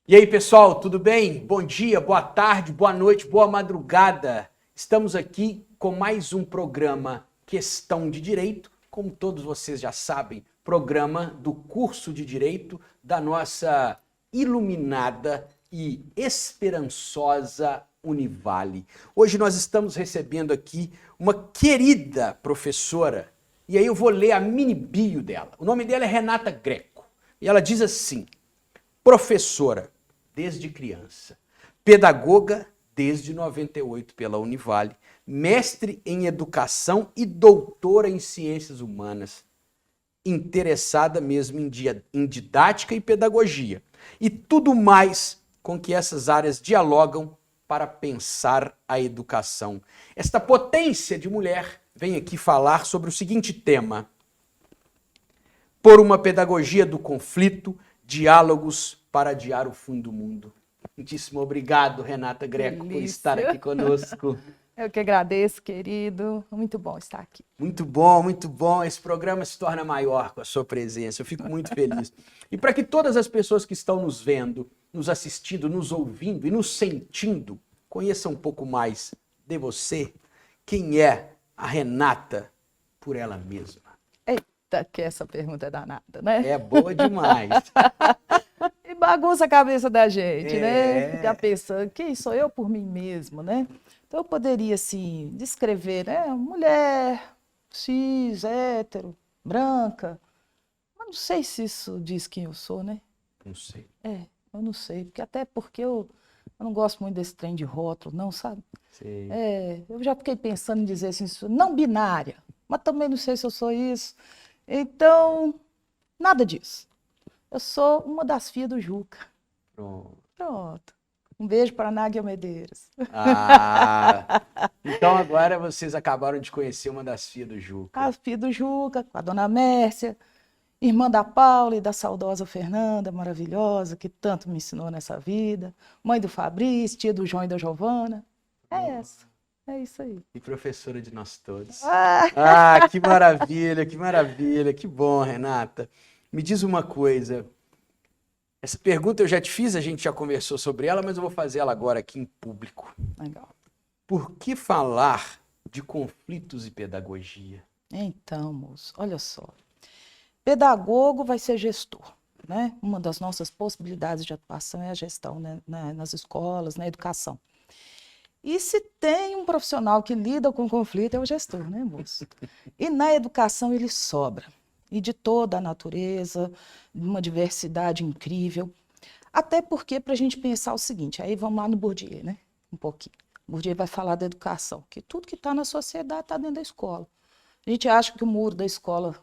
E aí, pessoal, tudo bem? Bom dia, boa tarde, boa noite, boa madrugada. Estamos aqui com mais um programa Questão de Direito, como todos vocês já sabem, programa do curso de Direito da nossa iluminada e esperançosa Univale. Hoje nós estamos recebendo aqui uma querida professora, e aí eu vou ler a mini bio dela. O nome dela é Renata Greco, e ela diz assim: professora desde criança, pedagoga desde 98 pela Univale, mestre em educação e doutora em ciências humanas, interessada mesmo em didática e pedagogia, e tudo mais com que essas áreas dialogam para pensar a educação. Esta potência de mulher vem aqui falar sobre o seguinte tema: por uma pedagogia do conflito, diálogos para adiar o fim do mundo. Muitíssimo obrigado, Renata Greco, por estar aqui conosco. Eu que agradeço, querido. Muito bom estar aqui. Muito bom, muito bom. Esse programa se torna maior com a sua presença. Eu fico muito feliz. E para que todas as pessoas que estão nos vendo, nos assistindo, nos ouvindo e nos sentindo conheçam um pouco mais de você, quem é a Renata por ela mesma? Eita, que essa pergunta é danada, né? É boa demais. E bagunça a cabeça da gente, né? Ficar pensando, quem sou eu por mim mesmo, né? Então eu poderia, assim, descrever, né? Mulher, cis, hétero, branca. Mas não sei se isso diz quem eu sou, né? Não sei. Eu não sei. Até porque eu não gosto muito desse trem de rótulo, não, sabe? Sei. Eu já fiquei pensando em dizer assim, não binária, mas também não sei se eu sou isso. Então, nada disso. Eu sou uma das filhas do Juca. Pronto. Um beijo para a Náguia Medeiros. Então agora vocês acabaram de conhecer uma das filhas do Juca. A filha do Juca, com a dona Mércia, irmã da Paula e da saudosa Fernanda, maravilhosa, que tanto me ensinou nessa vida. Mãe do Fabrício, tia do João e da Giovana. É essa. É isso aí. E professora de nós todos. Que maravilha, que bom, Renata. Me diz uma coisa, essa pergunta eu já te fiz, a gente já conversou sobre ela, mas eu vou fazer ela agora aqui em público. Legal. Por que falar de conflitos e pedagogia? Então, moço, olha só. Pedagogo vai ser gestor, né? Uma das nossas possibilidades de atuação é a gestão, né? Nas escolas, na educação. E se tem um profissional que lida com conflito, é o gestor, né, moço? E na educação ele sobra. E de toda a natureza, uma diversidade incrível. Até porque, para a gente pensar o seguinte, aí vamos lá no Bourdieu, né? Um pouquinho. Bourdieu vai falar da educação, que tudo que está na sociedade está dentro da escola. A gente acha que o muro da escola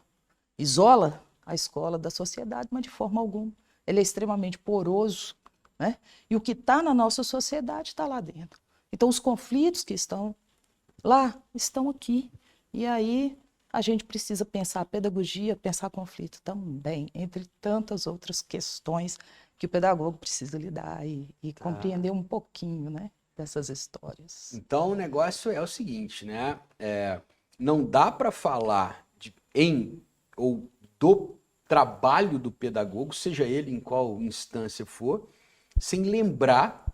isola a escola da sociedade, mas de forma alguma. Ele é extremamente poroso, né? E o que está na nossa sociedade está lá dentro. Então, os conflitos que estão lá, estão aqui. E aí, a gente precisa pensar a pedagogia, pensar conflito também, entre tantas outras questões que o pedagogo precisa lidar e compreender um pouquinho, né, dessas histórias. Então, o negócio é o seguinte, né? Não dá para falar ou do trabalho do pedagogo, seja ele em qual instância for, sem lembrar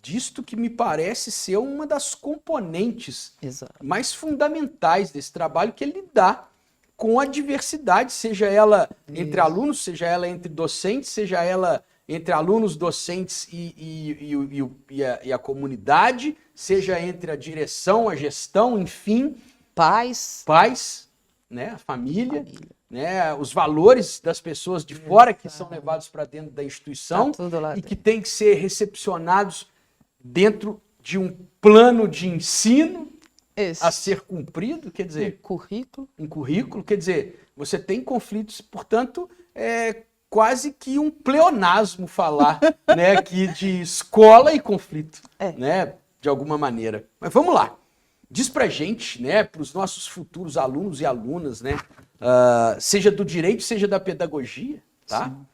disto que me parece ser uma das componentes mais fundamentais desse trabalho, que é lidar com a diversidade, seja ela entre alunos, seja ela entre docentes, seja ela entre alunos, docentes e a comunidade, seja entre a direção, a gestão, enfim. Pais, né, a família. Né, os valores das pessoas de fora que são levados para dentro da instituição e que têm que ser recepcionados dentro de um plano de ensino a ser cumprido, quer dizer... Um currículo, quer dizer, você tem conflitos, portanto, é quase que um pleonasmo falar né, aqui de escola e conflito, né, de alguma maneira. Mas vamos lá, diz pra gente, né, para os nossos futuros alunos e alunas, né, seja do direito, seja da pedagogia, tá? Sim.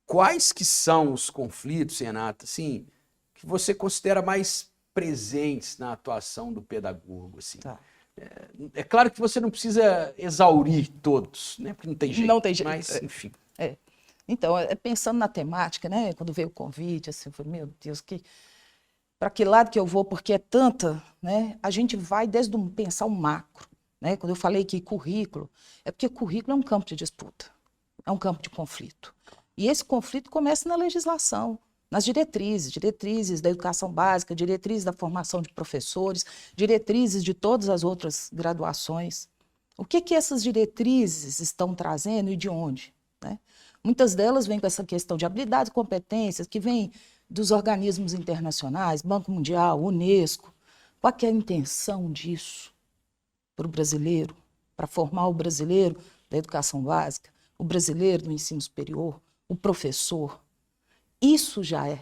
Quais que são os conflitos, Renata, assim, que você considera mais presentes na atuação do pedagogo, assim? Tá. É claro que você não precisa exaurir todos, né? Porque não tem jeito. Não tem jeito. Mas, enfim. Então, pensando na temática, né? Quando veio o convite, assim, eu falei, meu Deus, para que lado que eu vou? Porque é tanta, né? A gente vai desde pensar o macro, né? Quando eu falei que currículo, é porque currículo é um campo de disputa, é um campo de conflito. E esse conflito começa na legislação, nas diretrizes da educação básica, diretrizes da formação de professores, diretrizes de todas as outras graduações. O que essas diretrizes estão trazendo e de onde, né? Muitas delas vêm com essa questão de habilidades e competências, que vêm dos organismos internacionais, Banco Mundial, Unesco. Qual que é a intenção disso para o brasileiro, para formar o brasileiro da educação básica, o brasileiro do ensino superior, o professor? Isso já é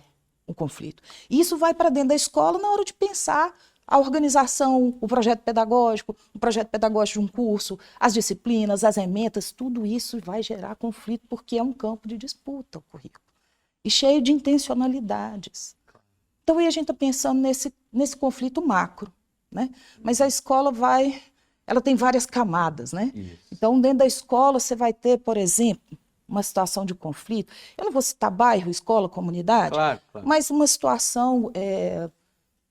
um conflito. Isso vai para dentro da escola na hora de pensar a organização, o projeto pedagógico de um curso, as disciplinas, as ementas, tudo isso vai gerar conflito porque é um campo de disputa o currículo. E cheio de intencionalidades. Então, aí a gente está pensando nesse conflito macro, né? Mas a escola ela tem várias camadas, né? Isso. Então, dentro da escola, você vai ter, por exemplo, uma situação de conflito. Eu não vou citar bairro, escola, comunidade, Claro. mas uma situação,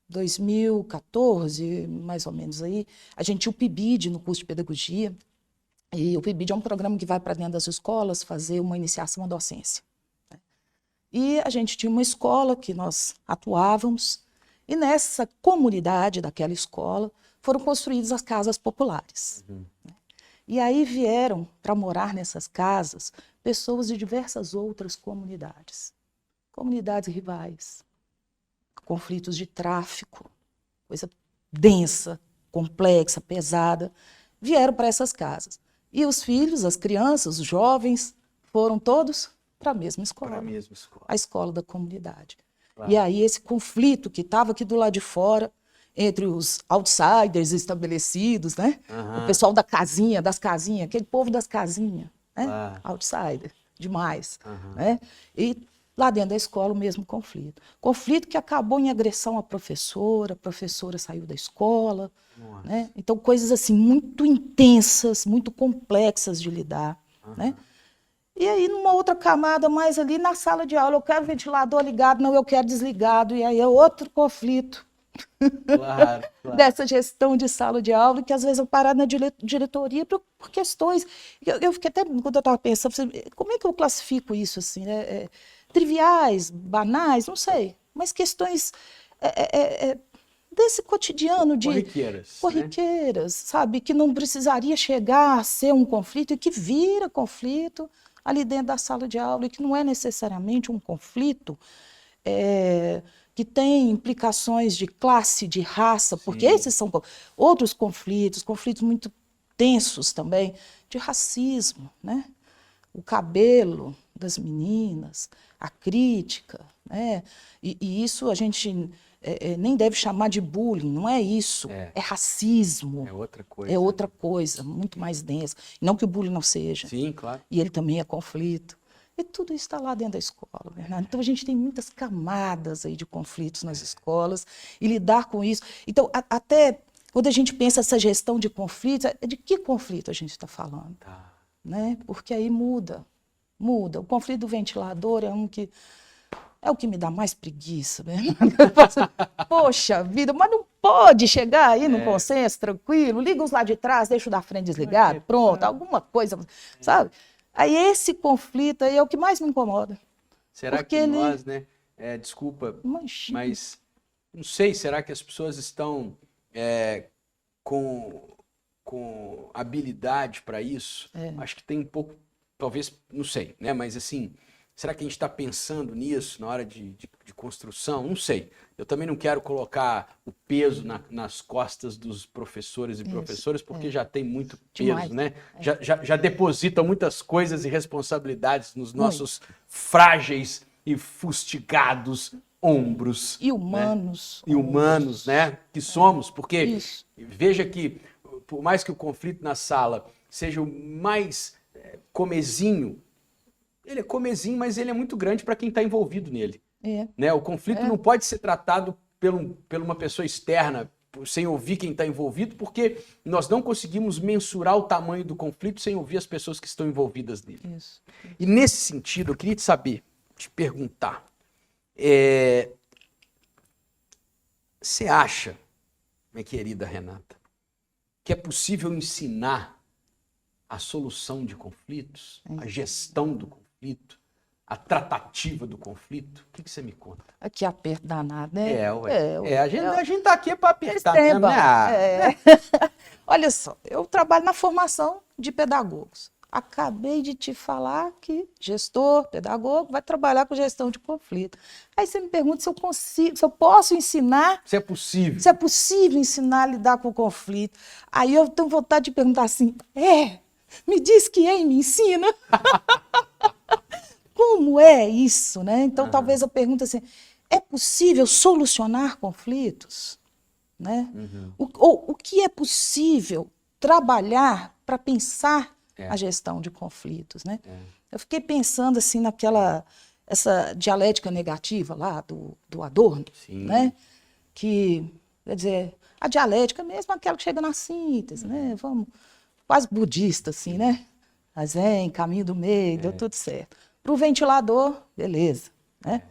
2014, mais ou menos aí, a gente tinha o PIBID no curso de pedagogia, e o PIBID é um programa que vai para dentro das escolas fazer uma iniciação à docência. E a gente tinha uma escola que nós atuávamos, e nessa comunidade daquela escola foram construídas as casas populares. Uhum. E aí vieram para morar nessas casas pessoas de diversas outras comunidades. Comunidades rivais, conflitos de tráfico, coisa densa, complexa, pesada, vieram para essas casas. E os filhos, as crianças, os jovens, foram todos para a mesma escola. Para a mesma escola. A escola da comunidade. Claro. E aí esse conflito que estava aqui do lado de fora, entre os outsiders estabelecidos, né? Uhum. O pessoal da casinha, das casinhas, aquele povo das casinhas, né? Claro. Outsider, demais. Uhum. Né? E lá dentro da escola o mesmo conflito. Conflito que acabou em agressão à professora, a professora saiu da escola. Né? Então, coisas assim muito intensas, muito complexas de lidar. Uhum. Né? E aí, numa outra camada mais ali, na sala de aula, eu quero ventilador ligado, não, eu quero desligado. E aí é outro conflito. Claro. Dessa gestão de sala de aula, que às vezes eu parar na diretoria por questões. Eu fiquei até, quando eu estava pensando, como é que eu classifico isso assim? Triviais, banais, não sei, mas questões desse cotidiano de corriqueiras, né? Sabe? Que não precisaria chegar a ser um conflito e que vira conflito ali dentro da sala de aula, e que não é necessariamente um conflito que tem implicações de classe, de raça, porque esses são outros conflitos muito tensos também, de racismo, né? O cabelo das meninas, a crítica, né? E isso a gente nem deve chamar de bullying, não é isso, é racismo. É outra coisa. É outra coisa, muito mais densa. Não que o bullying não seja. Sim, claro. E ele também é conflito. E tudo isso está lá dentro da escola, Bernardo. Então, a gente tem muitas camadas aí de conflitos nas escolas e lidar com isso. Então, até quando a gente pensa essa gestão de conflitos, de que conflito a gente está falando? Tá. Né? Porque aí muda. O conflito do ventilador é o que me dá mais preguiça, Bernardo. Poxa vida, mas não pode chegar aí num consenso tranquilo, liga os lá de trás, deixa o da frente desligado, pronto, alguma coisa, sabe? Aí esse conflito aí é o que mais me incomoda. Será que nós, né? Desculpa, mas não sei, será que as pessoas estão com habilidade para isso? Acho que tem um pouco, talvez, não sei, né? Mas assim, será que a gente está pensando nisso na hora de construção? Não sei. Eu também não quero colocar o peso nas costas dos professores e professoras, porque já tem muito peso, demais, né? Já depositam muitas coisas e responsabilidades nos nossos frágeis e fustigados ombros. E humanos. Né? E humanos, né? Que somos, porque veja que, por mais que o conflito na sala seja o mais comezinho, ele é comezinho, mas ele é muito grande para quem está envolvido nele. Né? O conflito não pode ser tratado por uma pessoa externa, sem ouvir quem está envolvido, porque nós não conseguimos mensurar o tamanho do conflito sem ouvir as pessoas que estão envolvidas nele. Isso. E nesse sentido, eu queria te perguntar, você acha, minha querida Renata, que é possível ensinar a solução de conflitos, a gestão do conflito, a tratativa do conflito? O que você me conta? Aqui aperto danado, né? A gente tá aqui para apertar mesmo, né? Olha só, eu trabalho na formação de pedagogos. Acabei de te falar que gestor, pedagogo, vai trabalhar com gestão de conflito. Aí você me pergunta se eu consigo, se eu posso ensinar. Se é possível. Se é possível ensinar a lidar com o conflito. Aí eu tenho vontade de perguntar assim, me diz que me ensina. Como é isso, né? Então, talvez eu pergunte assim, é possível solucionar conflitos? Né? O que é possível trabalhar para pensar a gestão de conflitos, né? Eu fiquei pensando assim essa dialética negativa lá do Adorno, né? Que, quer dizer, a dialética mesmo é aquela que chega na síntese, né? Vamos, quase budista, assim, né? A Zen, caminho do meio, deu tudo certo. Para o ventilador, beleza, né?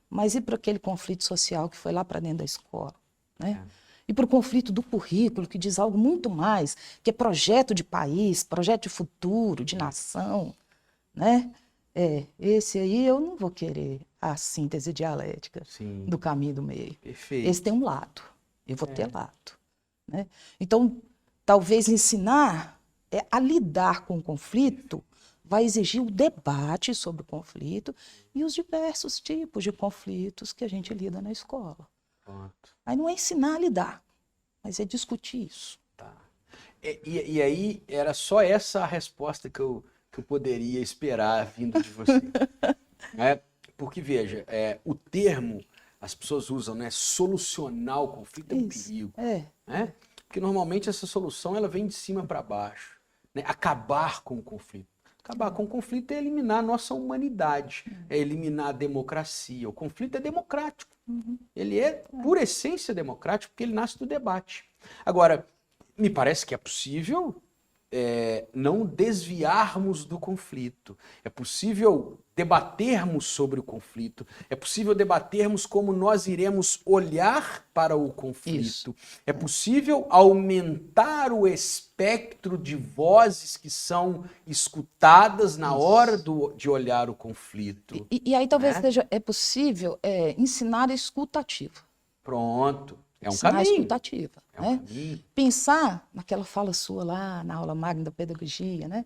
Mas e para aquele conflito social que foi lá para dentro da escola, né? E para o conflito do currículo, que diz algo muito mais, que é projeto de país, projeto de futuro, de nação, né? Esse aí eu não vou querer a síntese dialética do caminho do meio. Perfeito. Esse tem um lado, eu vou ter lado, né? Então, talvez ensinar a lidar com o conflito vai exigir o debate sobre o conflito e os diversos tipos de conflitos que a gente lida na escola. Pronto. Aí não é ensinar a lidar, mas é discutir isso. Tá. E aí era só essa a resposta que eu poderia esperar vindo de você. Né? Porque, veja, o termo as pessoas usam, né? Solucionar o conflito é um perigo. Né? Porque normalmente essa solução ela vem de cima para baixo. Né? Acabar com o conflito. Acabar com o conflito é eliminar a nossa humanidade, é eliminar a democracia. O conflito é democrático. Ele é, por essência, democrático, porque ele nasce do debate. Agora, me parece que é possível não desviarmos do conflito. É possível debatermos sobre o conflito. É possível debatermos como nós iremos olhar para o conflito. Isso. É possível aumentar o espectro de vozes que são escutadas na hora de olhar o conflito. E aí talvez é possível ensinar a escuta ativa. Pronto. É um ensinar caminho. A escuta ativa. Caminho. Pensar naquela fala sua lá, na aula magna da pedagogia, né?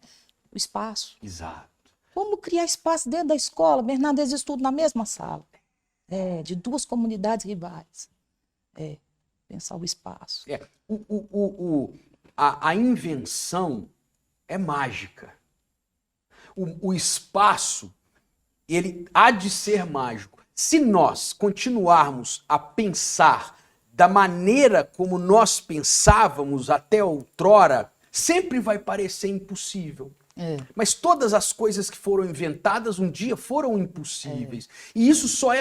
O espaço. Exato. Como criar espaço dentro da escola? Bernardes estuda na mesma sala. De duas comunidades rivais. Pensar o espaço. A invenção é mágica. O espaço, ele há de ser mágico. Se nós continuarmos a pensar da maneira como nós pensávamos até outrora, sempre vai parecer impossível. Mas todas as coisas que foram inventadas um dia foram impossíveis. E isso só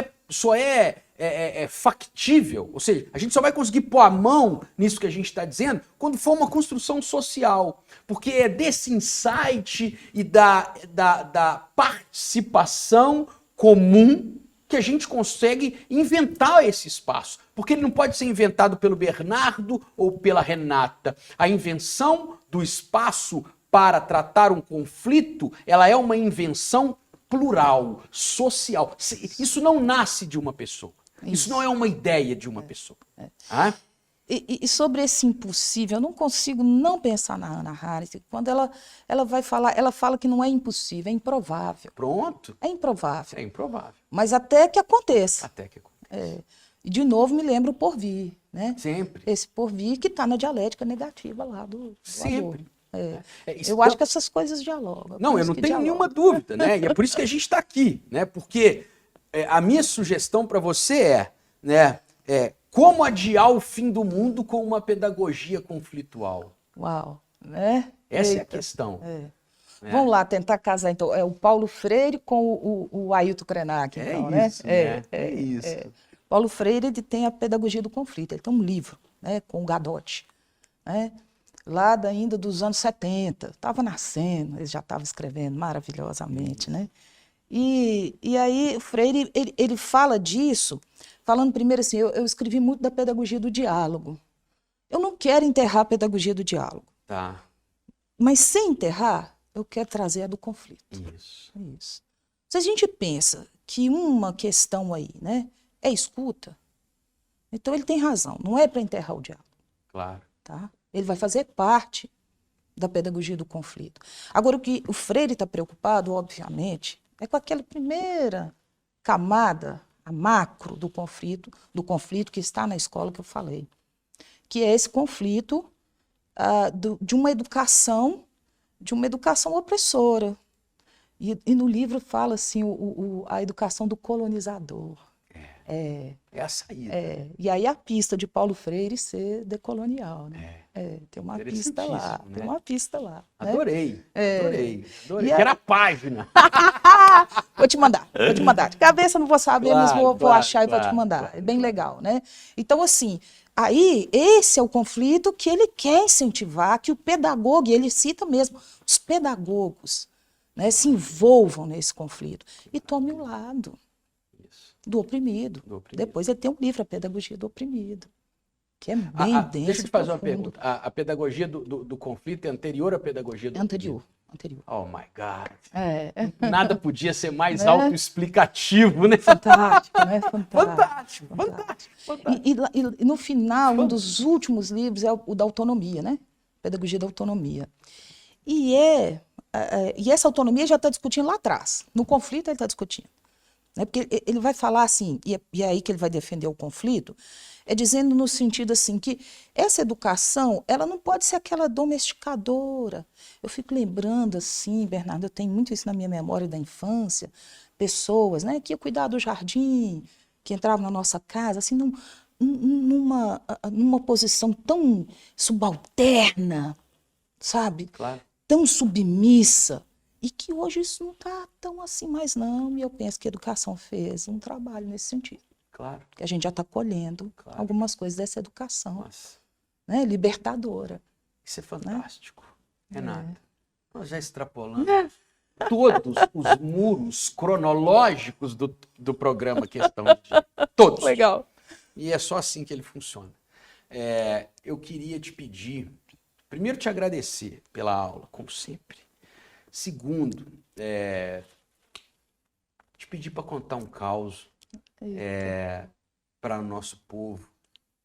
é factível, ou seja, a gente só vai conseguir pôr a mão nisso que a gente está dizendo quando for uma construção social. Porque é desse insight e da participação comum que a gente consegue inventar esse espaço. Porque ele não pode ser inventado pelo Bernardo ou pela Renata. A invenção do espaço para tratar um conflito, ela é uma invenção plural, social. Isso não nasce de uma pessoa. Isso não é uma ideia de uma pessoa. E sobre esse impossível, eu não consigo não pensar na Hannah Arendt. Quando ela vai falar, ela fala que não é impossível, é improvável. Pronto. É improvável. É improvável. Mas até que aconteça. Até que aconteça. E de novo me lembra o porvir, né? Sempre. Esse porvir que está na dialética negativa lá do Sempre. Eu acho que essas coisas dialogam. Não, eu não tenho nenhuma dúvida, né? E é por isso que a gente está aqui, né? Porque a minha sugestão para você como adiar o fim do mundo com uma pedagogia conflitual. Uau, né? Essa é a questão. Vamos lá tentar casar, então. O Paulo Freire com o Ailton Krenak, então, isso, né? É isso. Paulo Freire ele tem a pedagogia do conflito, ele tem um livro né, com o Gadotti, né, lá ainda dos anos 70, estava nascendo, ele já estava escrevendo maravilhosamente, né? E aí o Freire, ele fala disso, falando primeiro assim, eu escrevi muito da pedagogia do diálogo. Eu não quero enterrar a pedagogia do diálogo, Tá. mas sem enterrar, eu quero trazer a do conflito. Isso. Isso. Se a gente pensa que uma questão aí, né, é escuta, então ele tem razão, não é para enterrar o diálogo. Claro. Tá? Ele vai fazer parte da pedagogia do conflito. Agora, o que o Freire está preocupado, obviamente, é com aquela primeira camada, a macro do conflito que está na escola que eu falei, que é esse conflito de uma educação opressora. E no livro fala assim, a educação do colonizador. É a saída. E aí a pista de Paulo Freire ser decolonial, né? Tem uma pista lá, Interessantíssimo, né? tem uma pista lá. Né? Adorei. E Quero a página. Vou te mandar. De cabeça não vou saber, mas vou achar e vou te mandar. Claro, É bem legal, né? Então, assim, aí esse é o conflito que ele quer incentivar, que o pedagogo, e ele cita mesmo, os pedagogos, né, se envolvam nesse conflito e tomem o lado do oprimido. Depois ele tem um livro, A Pedagogia do Oprimido, que é bem denso. Deixa eu te fazer uma profundo. pergunta. A pedagogia do conflito é anterior à pedagogia do Anterior. Oh, my God. É. Nada podia ser mais autoexplicativo, né? Fantástico, né? Fantástico. E no final, um dos últimos livros é o da autonomia, né? Pedagogia da autonomia. E essa autonomia já está discutindo lá atrás. No conflito ele está discutindo. Né? Porque ele vai falar assim, e é aí que ele vai defender o conflito, é dizendo no sentido assim que essa educação, ela não pode ser aquela domesticadora. Eu fico lembrando assim, Bernardo, eu tenho muito isso na minha memória da infância, pessoas, né, que iam cuidar do jardim, que entravam na nossa casa, assim, numa posição tão subalterna, sabe? Claro. Tão submissa. E que hoje isso não está tão assim mais não, e eu penso que a educação fez um trabalho nesse sentido. Claro. Que a gente já está colhendo algumas coisas dessa educação, Nossa. né, libertadora. Isso é fantástico. Né? Renata, nós já extrapolamos todos os muros cronológicos do programa Questão de Dia. Todos. Legal. E é só assim que ele funciona. Eu queria te pedir, primeiro te agradecer pela aula, como sempre. Segundo, te pedir para contar um caos para o nosso povo.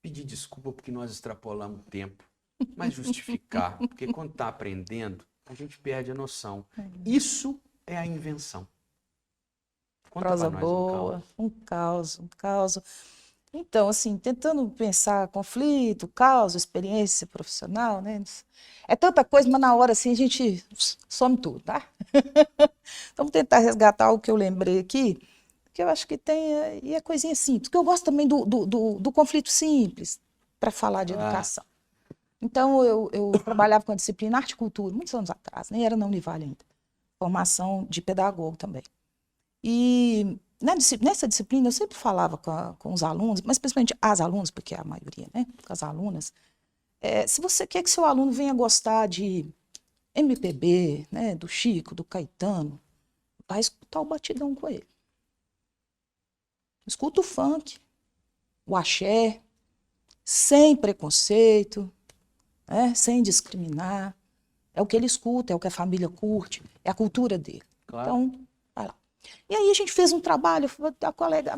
Pedir desculpa porque nós extrapolamos o tempo, mas justificar, porque quando está aprendendo, a gente perde a noção. Isso é a invenção. Conta Prosa pra nós boa, um caos. Então, assim, tentando pensar conflito, caos, experiência profissional, né? É tanta coisa, mas na hora, assim, a gente some tudo, tá? Vamos tentar resgatar o que eu lembrei aqui, que eu acho que tem, e é coisinha simples, porque eu gosto também do conflito simples, para falar de educação. Então, eu trabalhava com a disciplina Arte e Cultura, muitos anos atrás, nem era na Univale ainda, formação de pedagogo também. E nessa disciplina eu sempre falava com os alunos, mas principalmente as alunas, porque é a maioria, né, com as alunas, se você quer que seu aluno venha gostar de MPB, né, do Chico, do Caetano, vai escutar o batidão com ele. Escuta o funk, o axé, sem preconceito, né, sem discriminar. É o que ele escuta, é o que a família curte, é a cultura dele. Claro. Então, vai lá. E aí a gente fez um trabalho,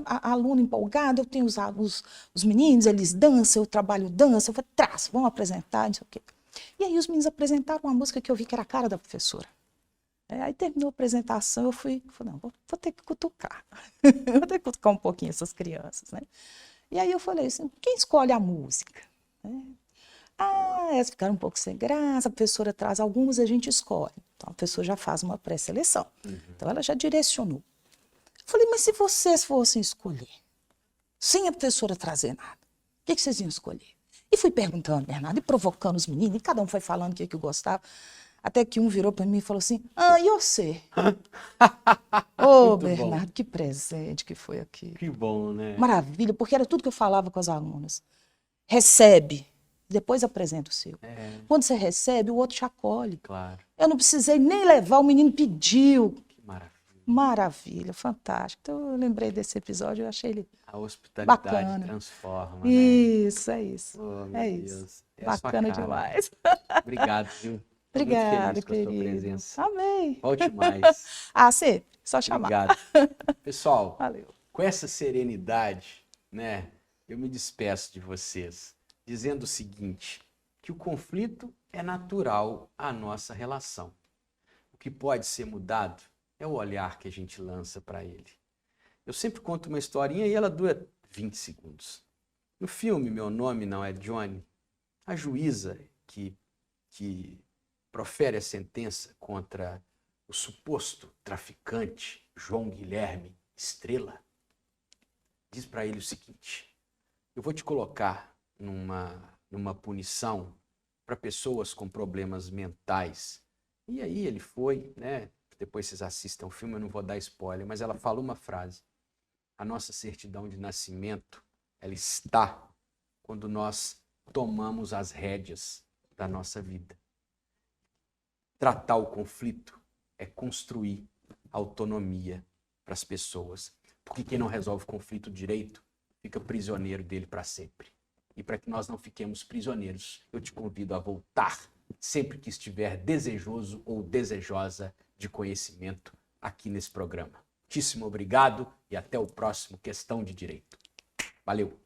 a aluna empolgada, eu tenho os meninos, eles dançam, eu trabalho dança, eu falei, vamos apresentar, não sei o quê. E aí os meninos apresentaram uma música que eu vi que era a cara da professora. Aí terminou a apresentação, eu falei, não, vou ter que cutucar. Vou ter que cutucar um pouquinho essas crianças, né? E aí eu falei assim, quem escolhe a música? Elas ficaram um pouco sem graça, a professora traz algumas, a gente escolhe. Então a pessoa já faz uma pré-seleção. Então ela já direcionou. Eu falei, mas se vocês fossem escolher, sem a professora trazer nada, o que vocês iam escolher? E fui perguntando, Bernardo, e provocando os meninos, e cada um foi falando o que eu gostava. Até que um virou para mim e falou assim, e você? Ô, Bernardo, bom. Que presente que foi aqui. Que bom, né? Maravilha, porque era tudo que eu falava com as alunas. Recebe depois apresenta o seu. É, Quando você recebe, o outro te acolhe. claro. Eu não precisei nem levar, o menino pediu. Que maravilha. Maravilha, fantástico. Então, eu lembrei desse episódio, eu achei ele A hospitalidade bacana. transforma, né? Isso, é isso. Oh, meu É isso. Deus. É a sua Bacana cara. demais. Obrigado, viu? Tô muito Obrigada, feliz com a sua querido. presença. Amém. Volte mais. Ah, sempre. Só chamar. Obrigado. Pessoal, Valeu. com essa serenidade, né, eu me despeço de vocês, dizendo o seguinte, que o conflito é natural à nossa relação. O que pode ser mudado é o olhar que a gente lança para ele. Eu sempre conto uma historinha e ela dura 20 segundos. No filme Meu Nome Não é Johnny, a juíza que profere a sentença contra o suposto traficante João Guilherme Estrela, diz para ele o seguinte: eu vou te colocar numa punição para pessoas com problemas mentais. E aí ele foi, né? Depois vocês assistam o filme, eu não vou dar spoiler, mas ela fala uma frase: a nossa certidão de nascimento, ela está quando nós tomamos as rédeas da nossa vida. Tratar o conflito é construir autonomia para as pessoas. Porque quem não resolve o conflito direito fica prisioneiro dele para sempre. E para que nós não fiquemos prisioneiros, eu te convido a voltar sempre que estiver desejoso ou desejosa de conhecimento aqui nesse programa. Muitíssimo obrigado e até o próximo Questão de Direito. Valeu!